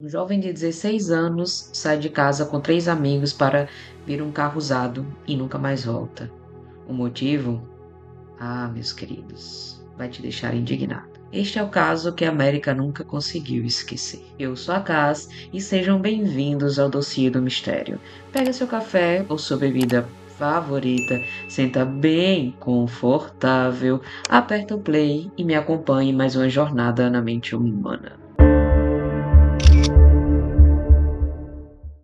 Um jovem de 16 anos sai de casa com 3 amigos para ver um carro usado e nunca mais volta. O motivo? Ah, meus queridos, vai te deixar indignado. Este é o caso que a América nunca conseguiu esquecer. Eu sou a Cas e sejam bem-vindos ao Dossiê do Mistério. Pega seu café ou sua bebida favorita, senta bem confortável, aperta o play e me acompanhe em mais uma jornada na mente humana.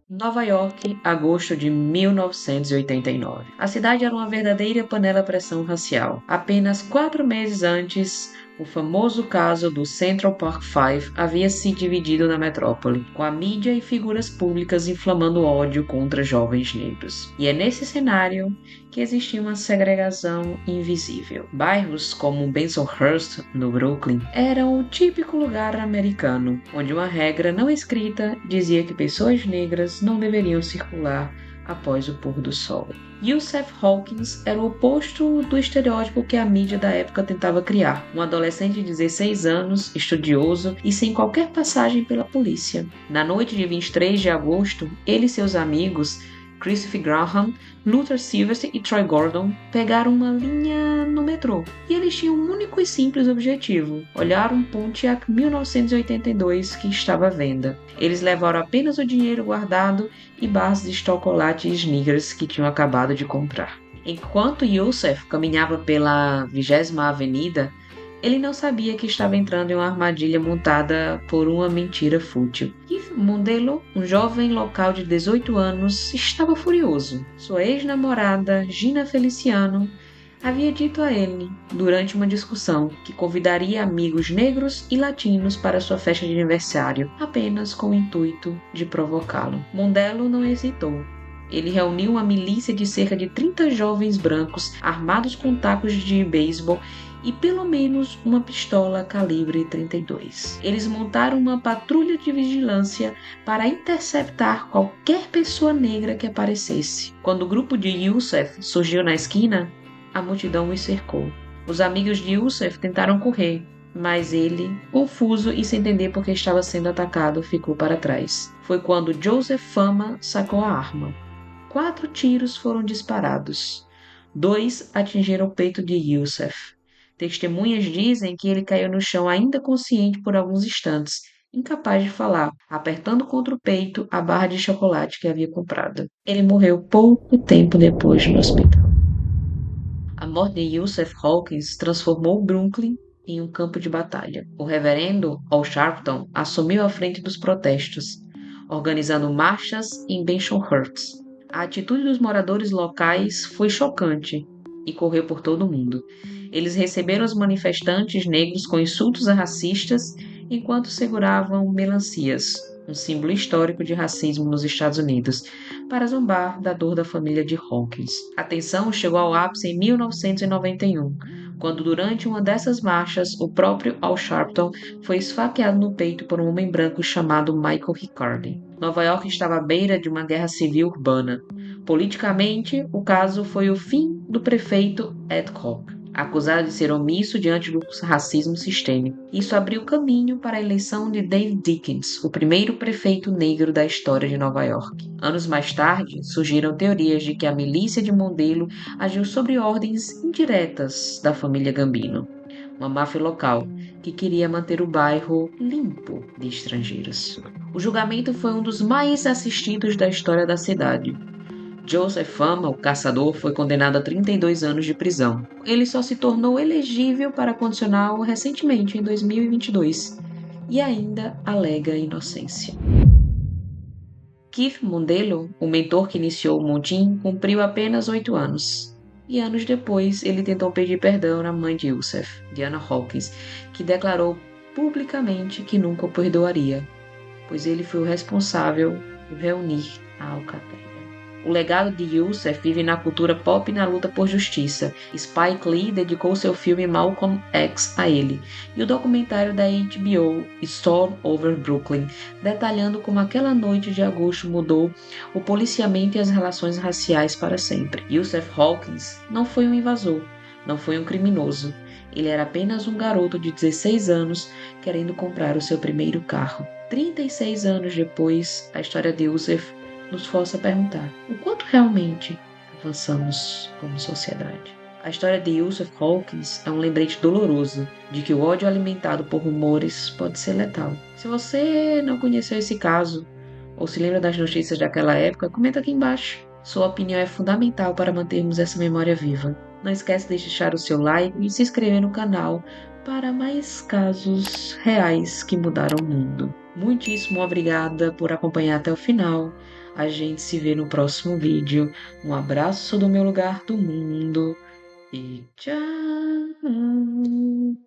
Nova York, agosto de 1989. A cidade era uma verdadeira panela à pressão racial. Apenas 4 meses antes, o famoso caso do Central Park Five havia se dividido na metrópole, com a mídia e figuras públicas inflamando ódio contra jovens negros. E é nesse cenário que existia uma segregação invisível. Bairros como Bensonhurst, no Brooklyn, eram o típico lugar americano, onde uma regra não escrita dizia que pessoas negras não deveriam circular após o pôr do sol. Yusef Hawkins era o oposto do estereótipo que a mídia da época tentava criar. Um adolescente de 16 anos, estudioso e sem qualquer passagem pela polícia. Na noite de 23 de agosto, ele e seus amigos, Christopher Graham, Luther Silverstein e Troy Gordon, pegaram uma linha no metrô. E eles tinham um único e simples objetivo: olhar um Pontiac 1982 que estava à venda. Eles levaram apenas o dinheiro guardado e barras de chocolate e sneakers que tinham acabado de comprar. Enquanto Yusef caminhava pela 20ª Avenida, ele não sabia que estava entrando em uma armadilha montada por uma mentira fútil. Keith Mondelo, um jovem local de 18 anos, estava furioso. Sua ex-namorada, Gina Feliciano, havia dito a ele, durante uma discussão, que convidaria amigos negros e latinos para sua festa de aniversário, apenas com o intuito de provocá-lo. Mondelo não hesitou. Ele reuniu uma milícia de cerca de 30 jovens brancos armados com tacos de beisebol e pelo menos uma pistola calibre 32. Eles montaram uma patrulha de vigilância para interceptar qualquer pessoa negra que aparecesse. Quando o grupo de Yusef surgiu na esquina, a multidão os cercou. Os amigos de Yusef tentaram correr, mas ele, confuso e sem entender por que estava sendo atacado, ficou para trás. Foi quando Joseph Fama sacou a arma. 4 tiros foram disparados. 2 atingiram o peito de Yusef. Testemunhas dizem que ele caiu no chão ainda consciente por alguns instantes, incapaz de falar, apertando contra o peito a barra de chocolate que havia comprado. Ele morreu pouco tempo depois no hospital. A morte de Yusef Hawkins transformou Brooklyn em um campo de batalha. O reverendo Al Sharpton assumiu a frente dos protestos, organizando marchas em Bensonhurst. A atitude dos moradores locais foi chocante e correu por todo o mundo. Eles receberam os manifestantes negros com insultos racistas enquanto seguravam melancias, um símbolo histórico de racismo nos Estados Unidos, para zombar da dor da família de Hawkins. A tensão chegou ao ápice em 1991, quando durante uma dessas marchas o próprio Al Sharpton foi esfaqueado no peito por um homem branco chamado Michael Riccardi. Nova York estava à beira de uma guerra civil urbana. Politicamente, o caso foi o fim do prefeito Ed Koch, acusado de ser omisso diante do racismo sistêmico. Isso abriu caminho para a eleição de Dave Dickens, o primeiro prefeito negro da história de Nova York. Anos mais tarde, surgiram teorias de que a milícia de Mondelo agiu sob ordens indiretas da família Gambino, uma máfia local que queria manter o bairro limpo de estrangeiros. O julgamento foi um dos mais assistidos da história da cidade. Joseph Fama, o caçador, foi condenado a 32 anos de prisão. Ele só se tornou elegível para condicional recentemente, em 2022, e ainda alega inocência. Keith Mondelo, o mentor que iniciou o motim, cumpriu apenas 8 anos. E anos depois, ele tentou pedir perdão à mãe de Yusef, Diana Hawkins, que declarou publicamente que nunca o perdoaria, pois ele foi o responsável por reunir a alcateia. O legado de Yusef vive na cultura pop e na luta por justiça. Spike Lee dedicou seu filme Malcolm X a ele, e o documentário da HBO, Storm Over Brooklyn, detalhando como aquela noite de agosto mudou o policiamento e as relações raciais para sempre. Yusef Hawkins não foi um invasor, não foi um criminoso. Ele era apenas um garoto de 16 anos querendo comprar o seu primeiro carro. 36 anos depois, a história de Yusuf nos força a perguntar: o quanto realmente avançamos como sociedade? A história de Yusuf Hawkins é um lembrete doloroso de que o ódio alimentado por rumores pode ser letal. Se você não conheceu esse caso, ou se lembra das notícias daquela época, comenta aqui embaixo. Sua opinião é fundamental para mantermos essa memória viva. Não esquece de deixar o seu like e se inscrever no canal para mais casos reais que mudaram o mundo. Muitíssimo obrigada por acompanhar até o final. A gente se vê no próximo vídeo. Um abraço do meu lugar do mundo e tchau!